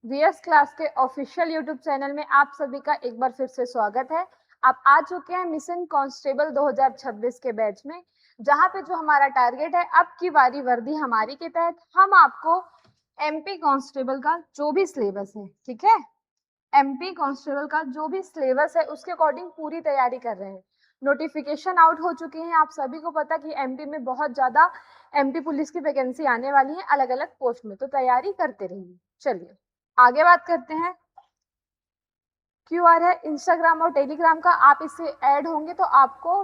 VS class के official YouTube channel में आप सभी का एक बार फिर से स्वागत है। आप आ चुके हैं मिशन कांस्टेबल 2026 के बैच में, जहां पे जो हमारा टारगेट है अब की बारी वर्दी हमारी के तहत हम आपको एमपी कांस्टेबल का जो भी सिलेबस है, ठीक है, एमपी कांस्टेबल का जो भी सिलेबस है उसके अकॉर्डिंग पूरी तैयारी कर रहे हैं। नोटिफिकेशन आउट हो चुके हैं, आप सभी को पता कि एमपी में बहुत ज्यादा एमपी पुलिस की वैकेंसी आने वाली है अलग अलग पोस्ट में, तो तैयारी करते रहिए। चलिए आगे बात करते हैं। क्यूआर है इंस्टाग्राम और टेलीग्राम का, आप इससे ऐड होंगे तो आपको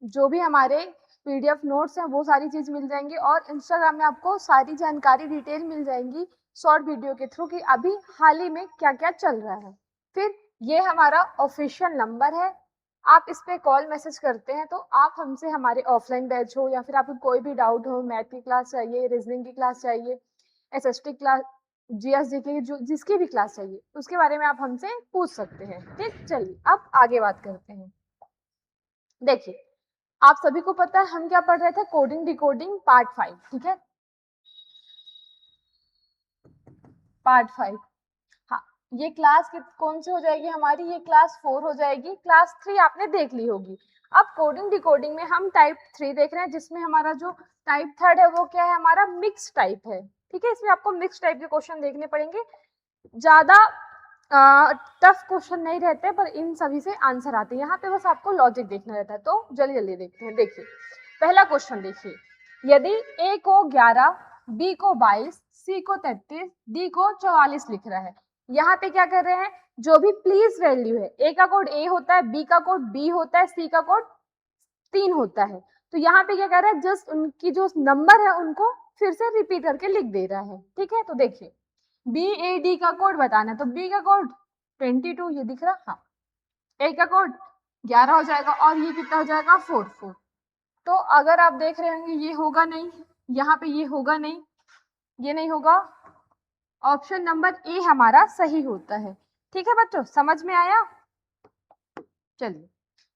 जो भी हमारे पीडीएफ नोट्स हैं वो सारी चीज मिल जाएंगी, और इंस्टाग्राम में आपको सारी जानकारी डिटेल मिल जाएंगी शॉर्ट वीडियो के थ्रू कि अभी हाल ही में क्या क्या चल रहा है। फिर ये हमारा ऑफिशियल नंबर है, आप इस पे कॉल मैसेज करते हैं तो आप हमसे हमारे ऑफलाइन बैच हो या फिर आपको कोई भी डाउट हो, मैथ की क्लास चाहिए, रीजनिंग की क्लास चाहिए, एसएसटी क्लास, जीएसडी की जो जिसकी भी क्लास चाहिए उसके बारे में आप हमसे पूछ सकते हैं। ठीक, चलिए अब आगे बात करते हैं। देखिए आप सभी को पता है हम क्या पढ़ रहे थे, कोडिंग डिकोडिंग पार्ट 5, ठीक है, पार्ट 5। हाँ, ये क्लास कौन सी हो जाएगी हमारी, ये क्लास 4 हो जाएगी। क्लास 3 आपने देख ली होगी। अब कोडिंग डिकोडिंग में हम टाइप 3 देख रहे हैं, जिसमें हमारा जो टाइप 3 है वो क्या है, हमारा मिक्स टाइप है। ठीक है, इसमें आपको मिक्स टाइप के क्वेश्चन देखने पड़ेंगे, ज्यादा टफ क्वेश्चन नहीं रहते पर इन सभी से आंसर आते हैं। यहाँ पे बस आपको लॉजिक देखना रहता है, तो जल्दी जल्दी देखते हैं। देखिए पहला क्वेश्चन देखिए, यदि ए को 11, बी को 22, सी को 33, डी को 44 लिख रहा है। यहाँ पे क्या कर रहे हैं, जो भी प्लीज वैल्यू है, ए का कोड ए होता है, बी का कोड बी होता है, सी का कोड 3 होता है। तो यहाँ पे क्या कर रहा है, जस्ट उनकी जो नंबर है उनको फिर से रिपीट करके लिख दे रहा है। ठीक है, तो देखिए बी ए डी का कोड बताना है, तो बी का कोड 22 ये दिख रहा, हाँ, ए का कोड 11 हो जाएगा और ये कितना हो जाएगा 4। तो अगर आप देख रहे होंगे ये होगा नहीं, यहाँ पे ये होगा नहीं, ये नहीं होगा, ऑप्शन नंबर ए हमारा सही होता है। ठीक है बच्चों, समझ में आया। चलिए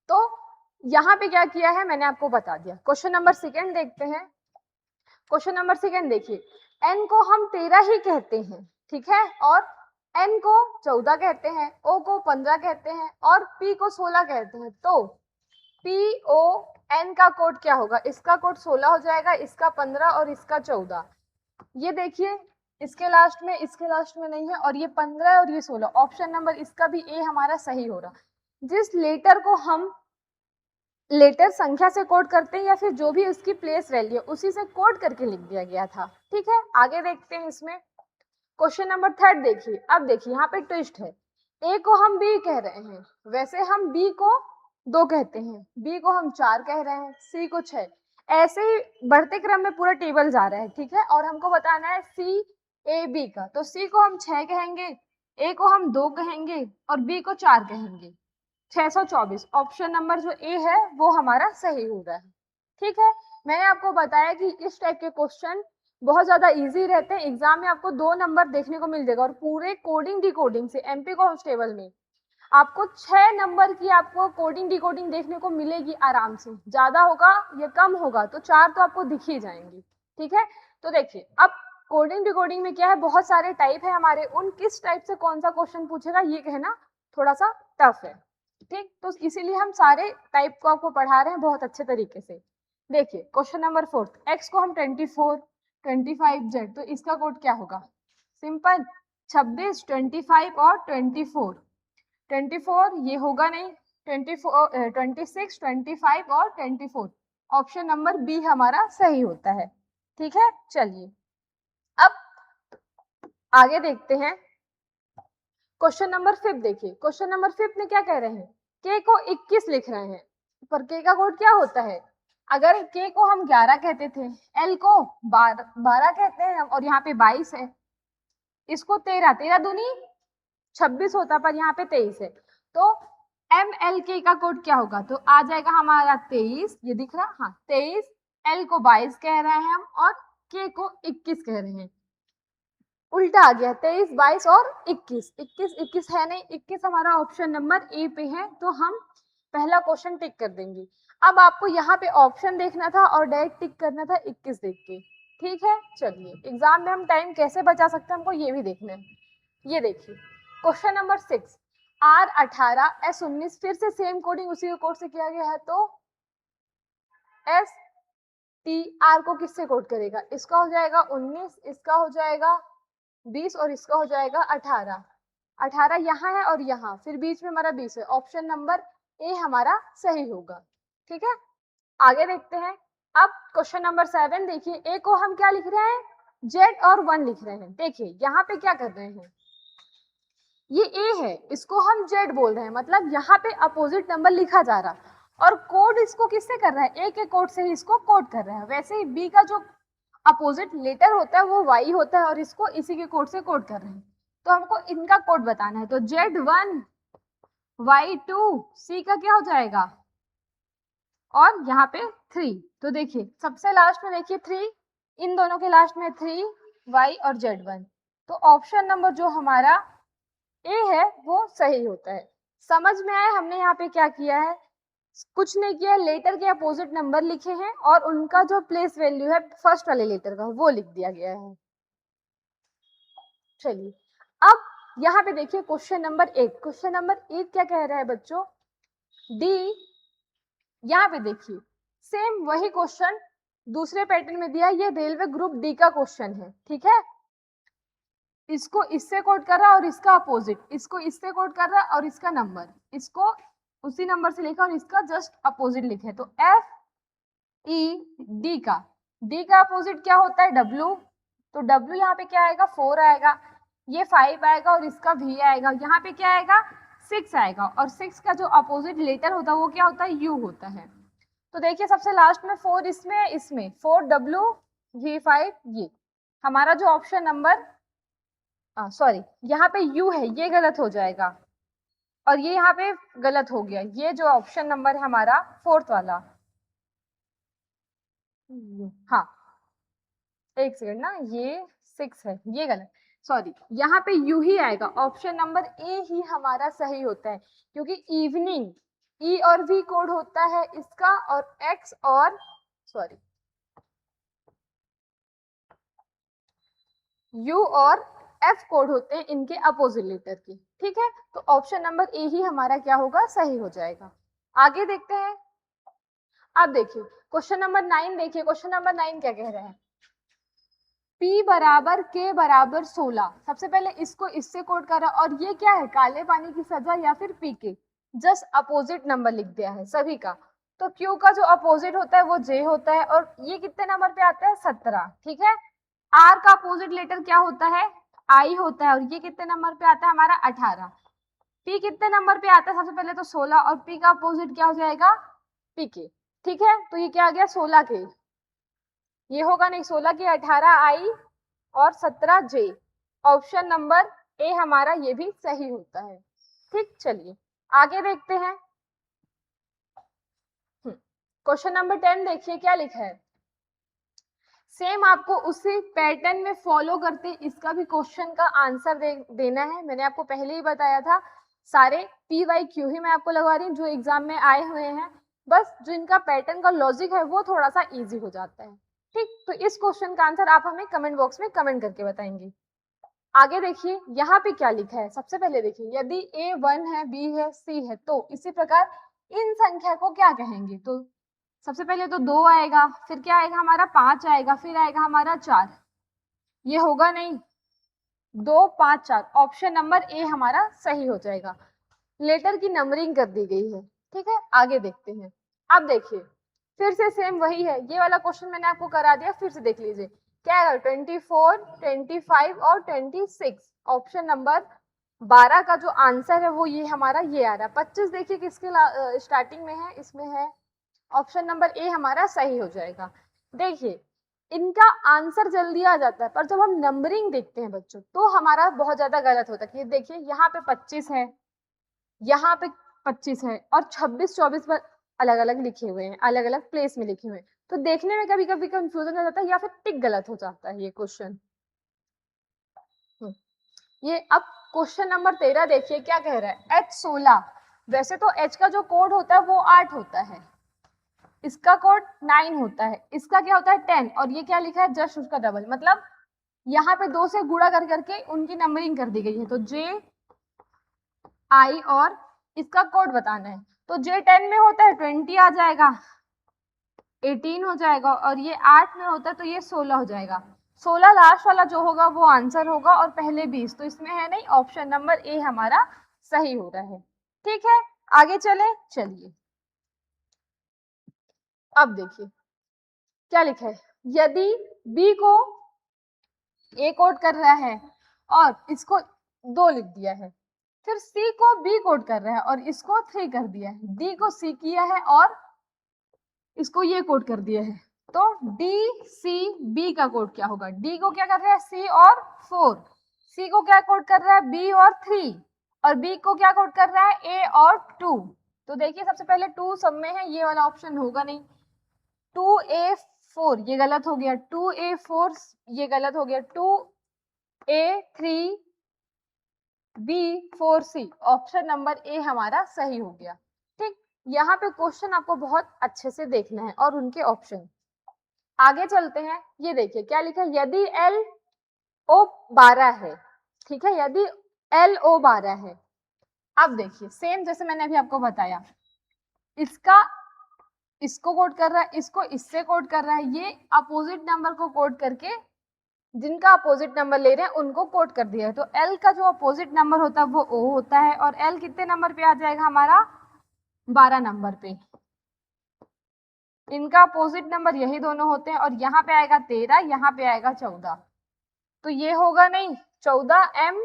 तो यहाँ पे क्या किया है मैंने आपको बता दिया। क्वेश्चन नंबर सेकेंड देखते हैं। क्वेश्चन नंबर सेकेंड देखिए, n को हम 13 ही कहते हैं, ठीक है, और n को 14 कहते हैं, o को 15 कहते हैं और p को 16 कहते हैं। तो PON का कोड क्या होगा, इसका कोड 16 हो जाएगा, इसका 15 और इसका 14। ये देखिए इसके लास्ट में, इसके लास्ट में नहीं है, और ये 15 है और ये 16। ऑप्शन नंबर इसका भी ए हमारा सही हो रहा। जिस लेटर को हम लेटर संख्या से कोड करते हैं या फिर जो भी उसकी प्लेस वैल्यू उसी से कोड करके लिख दिया गया था। ठीक है, आगे देखते हैं इसमें। क्वेश्चन नंबर थर्ड देखिए, अब देखिए यहाँ पे ट्विस्ट है, ए को हम बी कह रहे हैं, वैसे हम बी को 2 कहते हैं, बी को हम 4 कह रहे हैं, सी को 6, ऐसे ही बढ़ते क्रम में पूरा टेबल जा रहा है। ठीक है, और हमको बताना है सी ए बी का, तो सी को हम 6 कहेंगे, ए को हम 2 कहेंगे और बी को 4 कहेंगे। 624 ऑप्शन नंबर जो ए है वो हमारा सही हो रहा है। ठीक है, मैंने आपको बताया कि इस टाइप के क्वेश्चन बहुत ज्यादा इजी रहते हैं, एग्जाम में आपको 2 नंबर देखने को मिल जाएगा, और पूरे कोडिंग डिकोडिंग से एमपी कांस्टेबल में आपको 6 नंबर की आपको कोडिंग डिकोडिंग देखने को मिलेगी आराम से। ज्यादा होगा या कम होगा तो 4 तो आपको दिख ही जाएंगी। ठीक है, तो देखिए अब कोडिंग डिकोडिंग में क्या है, बहुत सारे टाइप है हमारे, उन किस टाइप से कौन सा क्वेश्चन पूछेगा ये कहना थोड़ा सा टफ है। ठीक, तो इसीलिए हम सारे टाइप को आपको पढ़ा रहे हैं बहुत अच्छे तरीके से। देखिए क्वेश्चन नंबर 4, एक्स को हम 24, 25 जेड, तो इसका कोड क्या होगा, सिंपल 26, 25 और 24। 24 ये होगा नहीं, 24, 26, 25 और 24, ऑप्शन नंबर बी हमारा सही होता है। ठीक है, चलिए अब आगे देखते हैं। क्वेश्चन नंबर 5 देखिए, क्वेश्चन नंबर 5 में क्या कह रहे हैं, के को 21 लिख रहे हैं, पर के का कोड क्या होता है, अगर के को हम 11 कहते थे, एल को 12 कहते हैं और यहाँ पे 22 है, इसको 13, 13 दूनी 26 होता पर यहाँ पे 23 है, तो एम एल के का कोड क्या होगा, तो आ जाएगा हमारा 23, ये दिख रहा, हाँ 23, एल को 22 कह रहे हैं हम और के को 21 कह रहे हैं, उल्टा आ गया, 23, 22 और 21, 21, 21 है नहीं, 21 हमारा ऑप्शन नंबर ए पे है, तो हम पहला क्वेश्चन टिक कर देंगे। अब आपको यहाँ पे ऑप्शन देखना था और डायरेक्ट टिक करना था 21 देख के। ठीक है, चलिए एग्जाम में हम टाइम कैसे बचा सकते हैं हमको ये भी देखना है। ये देखिए क्वेश्चन नंबर 6, R18 S19, फिर से सेम कोडिंग उसी कोड से किया गया है, तो एस टी आर को किससे कोड करेगा? इसका हो जाएगा 19, इसका हो जाएगा 20 और इसका हो जाएगा 18। 18 यहाँ है और यहाँ, फिर बीच में हमारा 20 है। ऑप्शन नंबर ए हमारा सही होगा। ठीक है, आगे देखते हैं। अब क्वेश्चन नंबर 7 देखिए, ए को हम क्या लिख रहे हैं? जेड और 1 लिख रहे हैं। देखिए यहाँ पे क्या कर रहे हैं, ये ए है, इसको हम जेड बोल रहे हैं, मतलब यहाँ पे अपोजिट नंबर लिखा जा रहा, और कोड इसको किससे कर रहा है? ए के कोड से ही इसको कोड कर रहा है। वैसे ही बी का जो अपोजिट लेटर होता है वो वाई होता है, और इसको इसी के कोड से कोड कर रहे हैं। तो हमको इनका कोड बताना है, तो Z1 Y2 C का क्या हो जाएगा, और यहाँ पे 3। तो देखिए सबसे लास्ट में देखिए 3, इन दोनों के लास्ट में 3 Y और Z1, तो ऑप्शन नंबर जो हमारा ए है वो सही होता है। समझ में आया हमने यहाँ पे क्या किया है? कुछ नहीं किया, लेटर के अपोजिट नंबर लिखे हैं और उनका जो प्लेस वैल्यू है फर्स्ट वाले लेटर का वो लिख दिया गया है। चलिए अब यहाँ पे देखिए क्वेश्चन नंबर 8। क्वेश्चन नंबर 8 क्या कह रहा है बच्चों? डी, यहाँ पे देखिए सेम वही क्वेश्चन दूसरे पैटर्न में दिया, ये रेलवे ग्रुप डी का क्वेश्चन है। ठीक है, इसको इससे कोड कर रहा है और इसका अपोजिट, इसको इससे कोड कर रहा है और इसका नंबर इसको उसी नंबर से लिखा और इसका जस्ट अपोजिट लिखे। तो एफ ई डी का अपोजिट क्या होता है? डब्ल्यू। तो डब्ल्यू यहाँ पे क्या आएगा? 4 आएगा, ये 5 आएगा और इसका वी आएगा, यहाँ पे क्या आएगा? 6 आएगा, और 6 का जो अपोजिट लेटर होता है वो क्या होता है? यू होता है। तो देखिए सबसे लास्ट में 4 इसमें 4 डब्ल्यू वी 5, ये हमारा जो ऑप्शन नंबर, सॉरी यहाँ पे यू है, ये गलत हो जाएगा, और ये यहाँ पे गलत हो गया। ये जो ऑप्शन नंबर है हमारा 4th वाला, हाँ एक सेकंड ना, ये 6 है, ये गलत, सॉरी यहाँ पे यू ही आएगा। ऑप्शन नंबर ए ही हमारा सही होता है, क्योंकि इवनिंग ई और वी कोड होता है इसका, और एक्स और सॉरी यू और एफ कोड होते हैं इनके अपोजिट लेटर की। ठीक है, तो ऑप्शन नंबर ए ही हमारा क्या होगा? सही हो जाएगा। आगे देखते हैं। अब देखिए क्वेश्चन नंबर 9 देखिए, क्वेश्चन नंबर 9 क्या कह रहे हैं? P बराबर K बराबर 16। सबसे पहले इसको इससे कोड कर रहा है, और ये क्या है? काले पानी की सजा या फिर पी के, जस्ट अपोजिट नंबर लिख दिया है सभी का। तो Q का जो अपोजिट होता है वो J होता है, और ये कितने नंबर पे आता है? 17। ठीक है, R का अपोजिट लेटर क्या होता है? I होता है, और ये कितने नंबर पे आता है? हमारा 18। P कितने नंबर पे आता है? सबसे पहले तो 16, और P का अपोजिट क्या हो जाएगा? PK। ठीक है, तो ये क्या आ गया? 16 के, ये होगा नहीं, 16 की 18 आई और 17 जे। ऑप्शन नंबर ए हमारा ये भी सही होता है। ठीक, चलिए आगे देखते हैं। क्वेश्चन नंबर 10 देखिए क्या लिखा है। सेम आपको उसी पैटर्न में फॉलो करते इसका भी क्वेश्चन का आंसर देना है। मैंने आपको पहले ही बताया था, सारे पी वाई क्यू ही मैं आपको लगवा रही हूँ जो एग्जाम में आए हुए हैं। बस जो इनका पैटर्न का लॉजिक है वो थोड़ा सा इजी हो जाता है। ठीक, तो इस क्वेश्चन का आंसर आप हमें कमेंट बॉक्स में कमेंट करके बताएंगे। आगे देखिए यहाँ पे क्या लिखा है। सबसे पहले देखिए, यदि ए 1 है, बी है, सी है, तो इसी प्रकार इन संख्या को क्या कहेंगे? तो सबसे पहले तो 2 आएगा, फिर क्या आएगा हमारा? 5 आएगा, फिर आएगा हमारा 4। ये होगा नहीं, 2 5 4। ऑप्शन नंबर ए हमारा सही हो जाएगा। लेटर की नंबरिंग कर दी गई है। ठीक है, आगे देखते हैं। अब देखिए फिर से सेम वही है, ये वाला क्वेश्चन मैंने आपको करा दिया, फिर से देख लीजिए क्या है। 24 25 और 26। ऑप्शन नंबर 12 का जो आंसर है वो ये हमारा ये आ रहा है। 25 देखिए किसके स्टार्टिंग में है? इसमें है। ऑप्शन नंबर ए हमारा सही हो जाएगा। देखिए इनका आंसर जल्दी आ जाता है, पर जब हम नंबरिंग देखते हैं बच्चों तो हमारा बहुत ज्यादा गलत होता है। देखिए यहाँ पे 25 है, यहाँ पे 25 है, और 26 24 पर अलग अलग लिखे हुए हैं, अलग अलग प्लेस में लिखे हुए हैं। तो देखने में कभी कभी कंफ्यूजन हो जाता है, या फिर टिक गलत हो जाता है ये क्वेश्चन। ये अब क्वेश्चन नंबर 13 देखिए क्या कह रहा है। H16, वैसे तो H का जो कोड होता है वो 8 होता है, इसका कोड 9 होता है, इसका क्या होता है 10, और ये क्या लिखा है? जस्ट उसका डबल। मतलब यहाँ पे 2 से गुणा कर करके उनकी नंबरिंग कर दी गई है, तो J I और इसका कोड बताना है। तो J10 में होता है 20 आ जाएगा, 18 हो जाएगा, और ये 8 में होता है तो ये 16 हो जाएगा। 16 लास्ट वाला जो होगा वो आंसर होगा, और पहले 20 तो इसमें है नहीं, ऑप्शन नंबर ए हमारा सही हो रहा है। ठीक है, आगे चले, चलिए अब देखिए क्या लिखा है। यदि बी को ए कोड कर रहा है और इसको 2 लिख दिया है, फिर सी को बी कोड कर रहा है और इसको 3 कर दिया है, डी को सी किया है और इसको ये कोड कर दिया है, तो डी सी बी का कोड क्या होगा? डी को क्या कर रहा है? सी और 4, सी को क्या कोड कर रहा है? बी और 3, और बी को क्या कोड कर रहा है? ए और 2। तो देखिए सबसे पहले 2 सब में है, ये वाला ऑप्शन होगा नहीं, 2A4 ये गलत हो गया, 2A4 ये गलत हो गया, 2A3B4C ऑप्शन नंबर ए हमारा सही हो गया। ठीक, यहाँ पे क्वेश्चन आपको बहुत अच्छे से देखना है और उनके ऑप्शन। आगे चलते हैं, ये देखिए क्या लिखा है। यदि LO 12 है, ठीक है, यदि LO 12 है, अब देखिए सेम जैसे मैंने अभी आपको बताया, इसका इसको कोड कर रहा है, इसको इससे कोड कर रहा है, ये अपोजिट नंबर को कोड करके जिनका अपोजिट नंबर ले रहे हैं उनको कोड कर दिया है। तो L का जो अपोजिट नंबर होता है वो O होता है, और L कितने नंबर पे आ जाएगा हमारा? 12 नंबर पे। इनका अपोजिट नंबर यही दोनों होते हैं, और यहाँ पे आएगा 13, यहाँ पे आएगा 14, तो ये होगा नहीं 14M,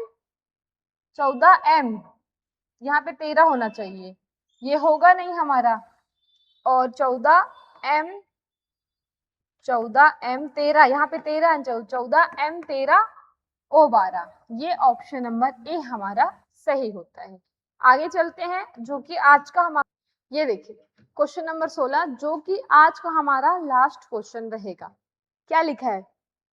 14M, यहाँ पे 13 होना चाहिए, ये होगा नहीं हमारा, और 14M 13, यहाँ पे 13 14M 13O12, ये ऑप्शन नंबर ए हमारा सही होता है। आगे चलते हैं, जो कि आज का हमारा, ये देखिए क्वेश्चन नंबर 16, जो कि आज का हमारा लास्ट क्वेश्चन रहेगा। क्या लिखा है?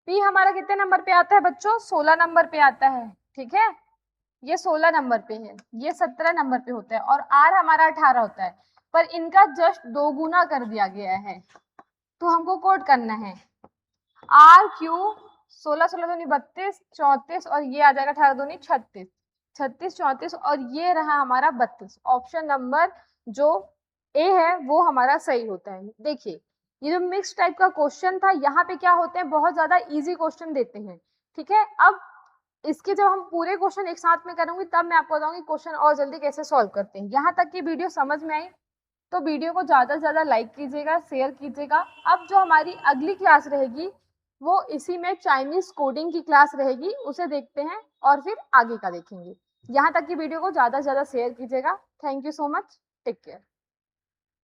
पी हमारा कितने नंबर पे आता है बच्चों? 16 नंबर पे आता है, ठीक है, ये 16 नंबर पे है, ये 17 नंबर पे होता है, और आर हमारा 18 होता है, पर इनका जस्ट 2 गुना कर दिया गया है, तो हमको कोड करना है आर क्यू 16 16 दूनी 32 34, और ये आ जाएगा 18 दूनी 36 36 34, और ये रहा हमारा 32। ऑप्शन नंबर जो ए है वो हमारा सही होता है। देखिए ये जो मिक्स टाइप का क्वेश्चन था, यहाँ पे क्या होते हैं, बहुत ज्यादा इजी क्वेश्चन देते हैं, ठीक है। अब इसके जब हम पूरे क्वेश्चन एक साथ में करूंगी तब मैं आपको बताऊंगी क्वेश्चन और जल्दी कैसे सॉल्व करते हैं। यहाँ तक की वीडियो समझ में आई तो वीडियो को ज़्यादा से ज़्यादा लाइक कीजिएगा, शेयर कीजिएगा। अब जो हमारी अगली क्लास रहेगी वो इसी में चाइनीज कोडिंग की क्लास रहेगी, उसे देखते हैं और फिर आगे का देखेंगे। यहाँ तक की वीडियो को ज़्यादा से ज़्यादा शेयर कीजिएगा। Thank you so much, take care.